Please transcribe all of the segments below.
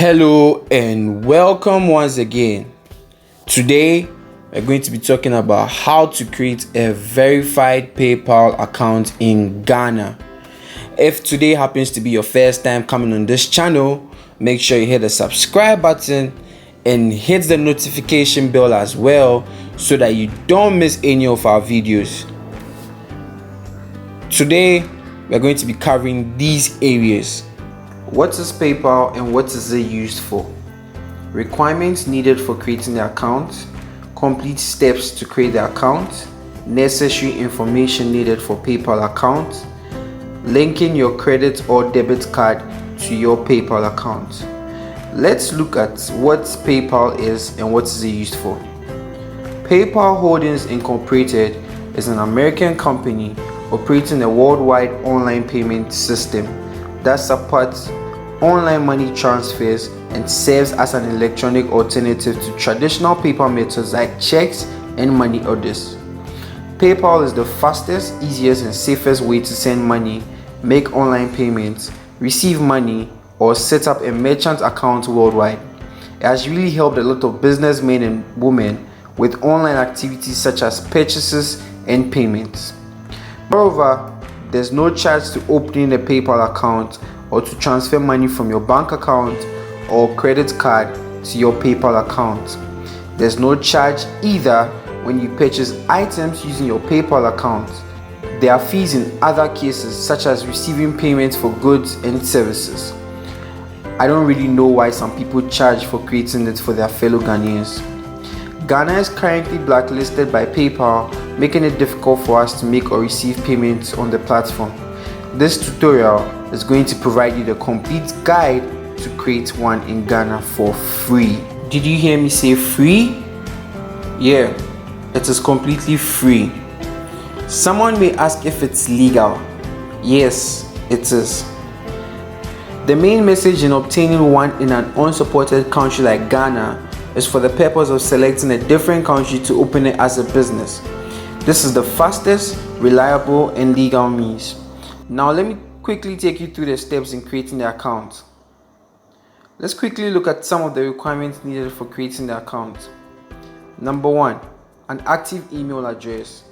Hello and welcome once again. Today we're going to be talking about how to create a verified PayPal account in Ghana. If today happens to be your first time coming on this channel, make sure you hit the subscribe button and hit the notification bell as well so that you don't miss any of our videos. Today we're going to be covering these areas. What is PayPal and what is it used for? Requirements needed for creating the account, complete steps to create the account, necessary information needed for PayPal account, linking your credit or debit card to your PayPal account. Let's look at what PayPal is and what is it used for. PayPal Holdings Incorporated is an American company operating a worldwide online payment system that supports online money transfers and serves as an electronic alternative to traditional paper methods like checks and money orders. PayPal is the fastest, easiest, and safest way to send money, make online payments, receive money, or set up a merchant account worldwide. It has really helped a lot of businessmen and women with online activities such as purchases and payments. Moreover, there's no charge to opening a PayPal account or to transfer money from your bank account or credit card to your PayPal account. There's no charge either when you purchase items using your PayPal account. There are fees in other cases such as receiving payments for goods and services. I don't really know why some people charge for creating it for their fellow Ghanaians. Ghana is currently blacklisted by PayPal, making it difficult for us to make or receive payments on the platform. This tutorial is going to provide you the complete guide to create one in Ghana for free. Did you hear me say free? Yeah, it is completely free. Someone may ask if it's legal. Yes, it is. The main message in obtaining one in an unsupported country like Ghana is for the purpose of selecting a different country to open it as a business. This is the fastest, reliable, and legal means. Now let me quickly take you through the steps in creating the account. Let's quickly look at some of the requirements needed for creating the account. Number 1, an active email address.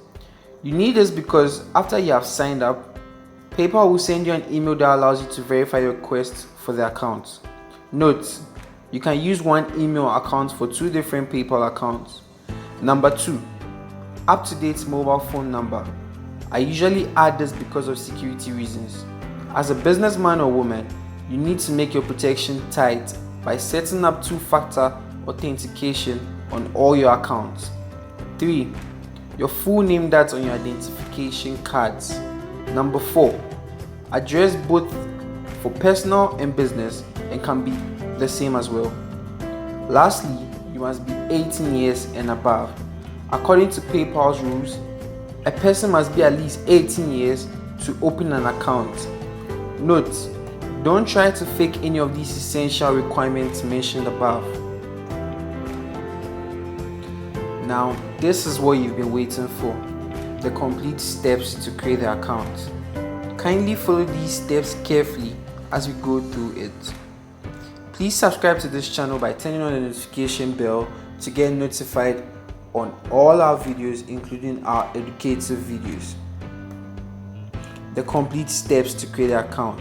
You need this because after you have signed up, PayPal will send you an email that allows you to verify your request for the account. Note, you can use one email account for 2 different PayPal accounts. Number 2, up-to-date mobile phone number. I usually add this because of security reasons. As a businessman or woman, you need to make your protection tight by setting up 2-factor authentication on all your accounts. 3, your full name that's on your identification cards. Number 4, address both for personal and business and can be the same as well. Lastly, you must be 18 years and above. According to PayPal's rules, a person must be at least 18 years to open an account. Note, don't try to fake any of these essential requirements mentioned above. Now, this is what you've been waiting for, the complete steps to create the account. Kindly follow these steps carefully as we go through it. Please subscribe to this channel by turning on the notification bell to get notified on all our videos, including our educative videos. The complete steps to create an account.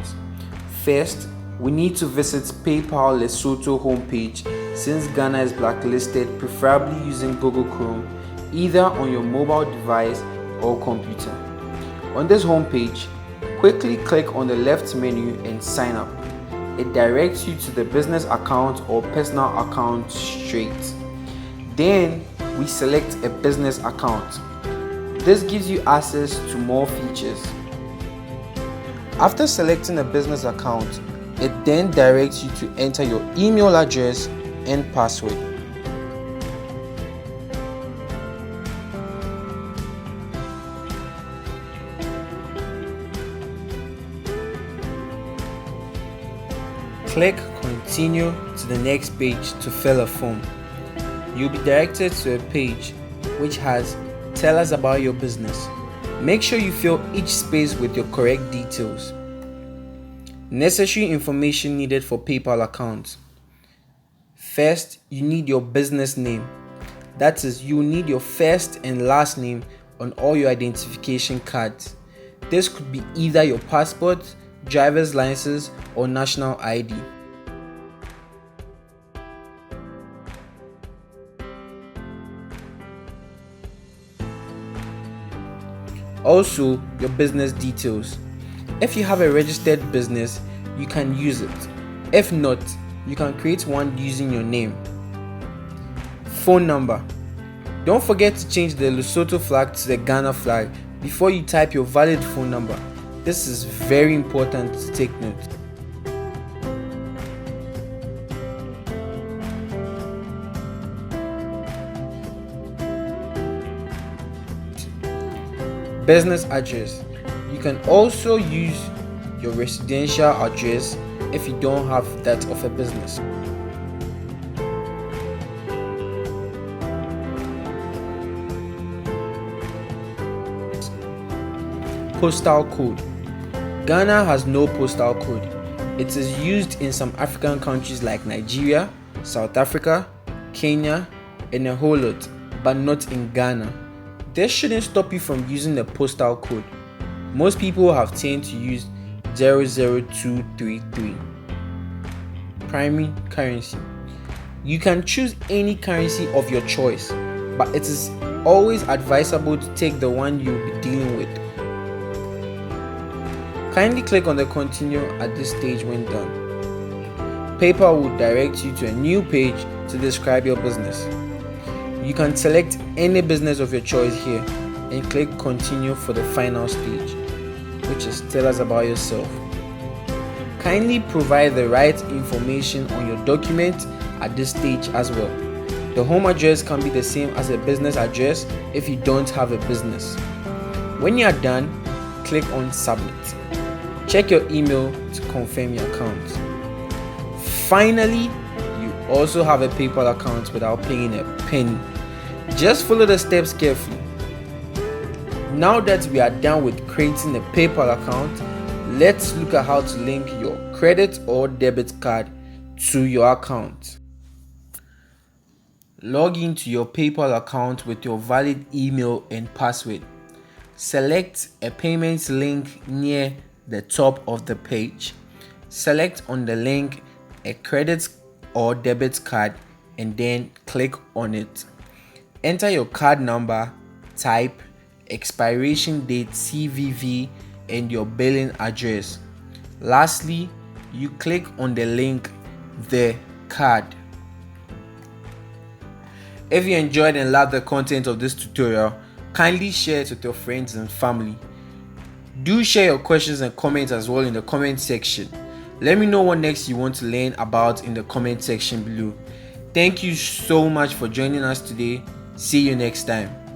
First, we need to visit PayPal Lesotho homepage since Ghana is blacklisted, preferably using Google Chrome, either on your mobile device or computer. On this homepage, quickly click on the left menu and sign up. It directs you to the business account or personal account straight. Then we select a business account. This gives you access to more features. After selecting a business account, it then directs you to enter your email address and password. Click Continue to the next page to fill a form. You'll be directed to a page which has Tell us about your business. Make sure you fill each space with your correct details. Necessary information needed for PayPal account. First, you need your business name. That is, you need your first and last name on all your identification cards. This could be either your passport, driver's license, or national ID. Also, your business details. If you have a registered business, you can use it. If not, you can create one using your name. Phone number. Don't forget to change the Lesotho flag to the Ghana flag before you type your valid phone number. This is very important to take note. Business address. You can also use your residential address if you don't have that of a business. Postal code. Ghana has no postal code. It is used in some African countries like Nigeria, South Africa, Kenya, and a whole lot, but not in Ghana. This shouldn't stop you from using the postal code. Most people have tended to use 00233. Primary currency. You can choose any currency of your choice, but it is always advisable to take the one you'll be dealing with. Kindly click on the continue at this stage when done. PayPal will direct you to a new page to describe your business. You can select any business of your choice here and click continue for the final stage, which is tell us about yourself. Kindly provide the right information on your document at this stage as well. The home address can be the same as a business address if you don't have a business. When you are done, click on submit. Check your email to confirm your account. Finally, you also have a PayPal account without paying a penny. Just follow the steps carefully. Now that we are done with creating a PayPal account, let's look at how to link your credit or debit card to your account. Log into your PayPal account with your valid email and password. Select a payment link near the top of the page. Select on the link a credit or debit card and then click on it. Enter your card number, type, expiration date CVV, and your billing address. Lastly, you click on the link the card. If you enjoyed and loved the content of this tutorial, kindly share it with your friends and family. Do share your questions and comments as well in the comment section. Let me know what next you want to learn about in the comment section below. Thank you so much for joining us today. See you next time.